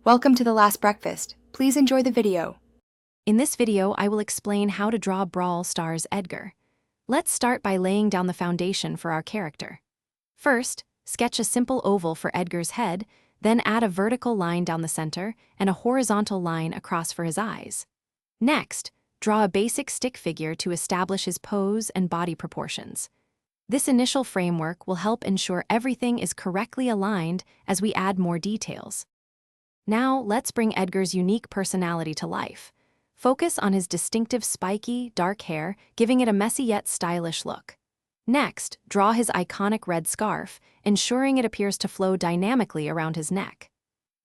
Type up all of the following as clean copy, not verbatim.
Welcome to The Last Breakfast. Please enjoy the video. In this video, I will explain how to draw Brawl Stars Edgar. Let's start by laying down the foundation for our character. First, sketch a simple oval for Edgar's head, then add a vertical line down the center and a horizontal line across for his eyes. Next, draw a basic stick figure to establish his pose and body proportions. This initial framework will help ensure everything is correctly aligned as we add more details. Now, let's bring Edgar's unique personality to life. Focus on his distinctive spiky, dark hair, giving it a messy yet stylish look. Next, draw his iconic red scarf, ensuring it appears to flow dynamically around his neck.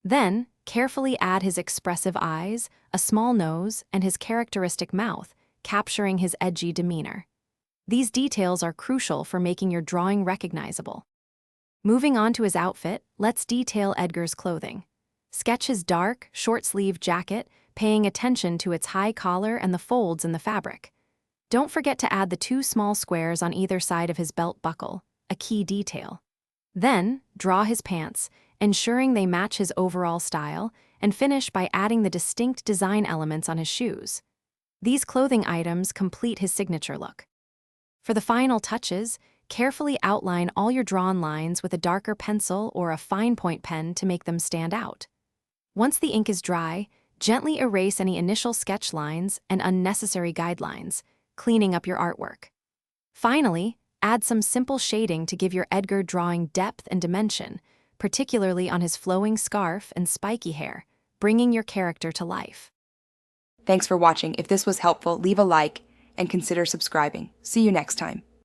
Then, carefully add his expressive eyes, a small nose, and his characteristic mouth, capturing his edgy demeanor. These details are crucial for making your drawing recognizable. Moving on to his outfit, let's detail Edgar's clothing. Sketch his dark, short-sleeved jacket, paying attention to its high collar and the folds in the fabric. Don't forget to add the two small squares on either side of his belt buckle, a key detail. Then, draw his pants, ensuring they match his overall style, and finish by adding the distinct design elements on his shoes. These clothing items complete his signature look. For the final touches, carefully outline all your drawn lines with a darker pencil or a fine point pen to make them stand out. Once the ink is dry, gently erase any initial sketch lines and unnecessary guidelines, cleaning up your artwork. Finally, add some simple shading to give your Edgar drawing depth and dimension, particularly on his flowing scarf and spiky hair, bringing your character to life. Thanks for watching. If this was helpful, leave a like and consider subscribing. See you next time.